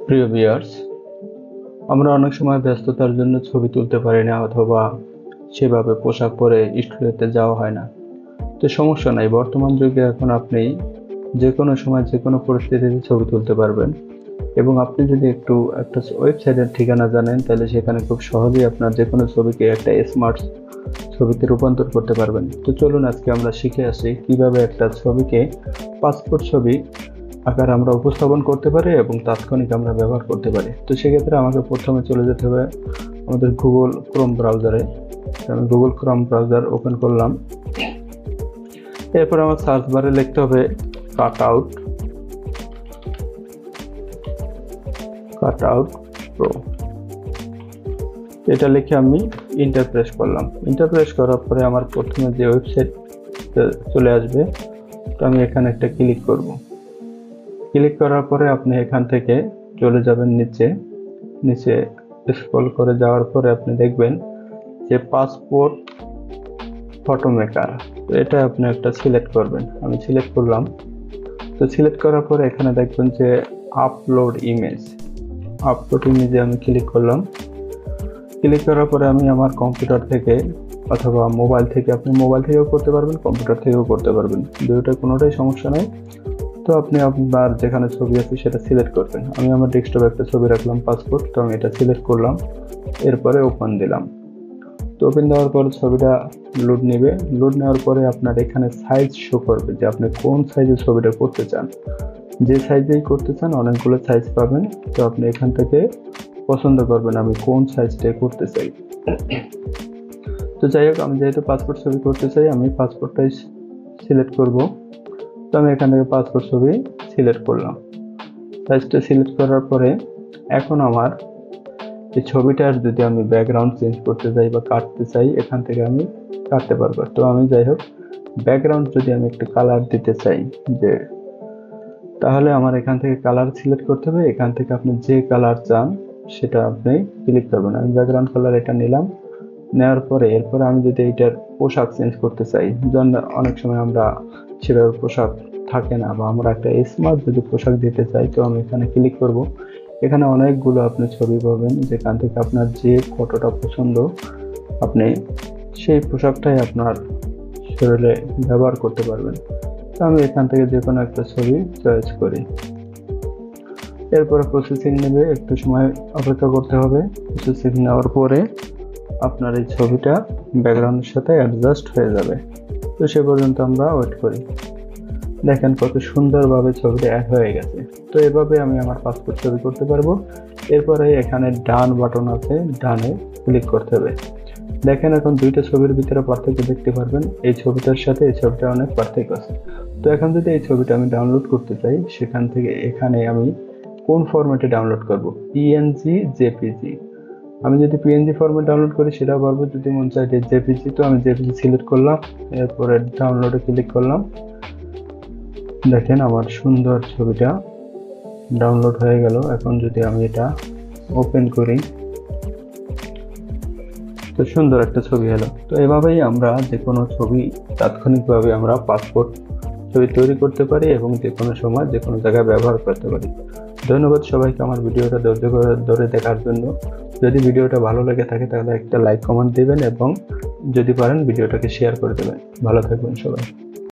প্রিয় ভিউয়ার্স, আমরা অনেক সময় ব্যস্ততার জন্য ছবি তুলতে পারি না অথবা সেভাবে পোশাক পরে স্টুডিওতে যাওয়া হয় না। তো সমস্যা নাই, বর্তমান যুগে এখন আপনি যে কোনো সময় যে কোনো পরিস্থিতিতে ছবি তুলতে পারবেন। এবং আপনি যদি একটা ওয়েবসাইটের ঠিকানা জানেন, তাহলে সেখানে খুব সহজেই আপনার যে কোনো ছবিকে একটা স্মার্ট ছবিতে রূপান্তর করতে পারবেন। তো চলুন আজকে আমরা শিখে আসি কিভাবে একটা ছবিকে পাসপোর্ট ছবি আকার আমরা উপস্থাপন করতে পারি এবং তাৎক্ষণিক আমরা ব্যবহার করতে পারি। তো সেক্ষেত্রে আমাকে প্রথমে চলে যেতে হবে আমাদের গুগল ক্রোম ব্রাউজারে। আমি গুগল ক্রোম ব্রাউজার ওপেন করলাম। এরপর আমার সার্চ বারে লিখতে হবে কাট আউট প্রো। এটা লিখে আমি ইন্টার প্রেস করলাম। ইন্টার প্রেস করার পরে আমার প্রথমে যে ওয়েবসাইট চলে আসবে, তো আমি এখানে একটা ক্লিক করব। ক্লিক করার পরে আপনি এখান থেকে চলে যাবেন নিচে স্ক্রল করে যাওয়ার পরে আপনি দেখবেন যে পাসপোর্ট ফটো মেকার। তো এটা আপনি একটা সিলেক্ট করবেন। আমি সিলেক্ট করলাম। তো সিলেক্ট করার পরে এখানে দেখবেন যে আপলোড ইমেজে আমি ক্লিক করলাম। ক্লিক করার পরে আমি আমার কম্পিউটার থেকে অথবা মোবাইল থেকে, আপনি মোবাইল থেকেও করতে পারবেন, কম্পিউটার থেকেও করতে পারবেন, দুটোটা কোনোটাই সমস্যা নেই। তো আপনি আপনার যেখানে ছবি আছে সেটা সিলেক্ট করবেন। আমি আমার ডেস্কটপে একটা ছবি রাখলাম পাসপোর্ট, তো আমি এটা সিলেক্ট করলাম। এরপরে ওপেন দিলাম। তো ওপেন দেওয়ার পরে ছবিটা লোড নেবে। লোড নেওয়ার পরে আপনার এখানে সাইজ শো করবে যে আপনি কোন সাইজের ছবিটা করতে চান। যে সাইজেই করতে চান অনেকগুলো সাইজ পাবেন। তো আপনি এখান থেকে পছন্দ করবেন আমি কোন সাইজটাই করতে চাই। তো যাই হোক, আমি যেহেতু পাসপোর্ট ছবি করতে চাই, আমি পাসপোর্টটাই সিলেক্ট করব। তো আমি এখান থেকে পাসপোর্ট ছবি সিলেক্ট করলাম। সাইজটা সিলেক্ট করার পরে এখন আমার এই ছবিটার যদি আমি ব্যাকগ্রাউন্ড চেঞ্জ করতে চাই বা কাটতে চাই, এখান থেকে আমি কাটতে পারবো। তো আমি যাই হোক ব্যাকগ্রাউন্ড যদি আমি একটা কালার দিতে চাই, যে তাহলে আমার এখান থেকে কালার সিলেক্ট করতে হবে। এখান থেকে আপনি যে কালার চান সেটা আপনি ক্লিক করবেন। আমি ব্যাকগ্রাউন্ড কালার এটা নিলাম। নেওয়ার পরে এরপরে আমি যদি এইটার পোশাক চেঞ্জ করতে চাই, যেমন অনেক সময় আমরা সেভাবে পোশাক থাকে না, বা আমরা একটা স্মার্ট যদি পোশাক দিতে চাই, তো আমি এখানে ক্লিক করব। এখানে অনেকগুলো আপনি ছবি পাবেন, যেখান থেকে আপনার যে ফটোটা পছন্দ আপনি সেই পোশাকটাই আপনার শরীরে ব্যবহার করতে পারবেন। তো আমি এখান থেকে যে কোনো একটা ছবি চয়েস করি। এরপরে প্রসেসিং নেবে, একটু সময় অপেক্ষা করতে হবে। প্রসেসিং নেওয়ার পরে আপনার এই ছবিটা ব্যাকগ্রাউন্ডের সাথে অ্যাডজাস্ট হয়ে যাবে। তো সে পর্যন্ত আমরা ওয়েট করি। দেখেন কত সুন্দরভাবে ছবিটা অ্যাড হয়ে গেছে। তো এভাবে আমি আমার পাসপোর্ট ছবি করতে পারবো। এরপরে এখানে ডান বাটন আছে, ডানে ক্লিক করতে হবে। দেখেন এখন দুইটা ছবির ভিতরে পার্থক্য দেখতে পারবেন। এই ছবিটার সাথে এই ছবিটা অনেক পার্থক্য আছে। তো এখন যদি এই ছবিটা আমি ডাউনলোড করতে চাই, সেখান থেকে এখানে আমি কোন ফরম্যাটে ডাউনলোড করব, পিএনজি, জেপিজি। আমি যদি পিএনজি ফরম্যাট ডাউনলোড করি সেটাও পারবো, যদি মন চাই জেপিজি। তো আমি জেপিজি সিলেক্ট করলাম। এরপরে ডাউনলোডে ক্লিক করলাম। দেখেন আমার সুন্দর ছবিটা ডাউনলোড হয়ে গেল। এখন যদি আমি এটা ওপেন করি, তো সুন্দর একটা ছবি হলো। তো এভাবেই আমরা যে কোনো ছবি তাৎক্ষণিকভাবে আমরা পাসপোর্ট ছবি তৈরি করতে পারি এবং যে কোনো সময় যে কোনো জায়গায় ব্যবহার করতে পারি। ধন্যবাদ সবাইকে আমার ভিডিওটা ধরে দেখার জন্য। যদি ভিডিওটা ভালো লেগে থাকে তাহলে একটা লাইক কমেন্ট দিবেন এবং যদি পারেন ভিডিওটাকে শেয়ার করে দেবেন। ভালো থাকবেন সবাই।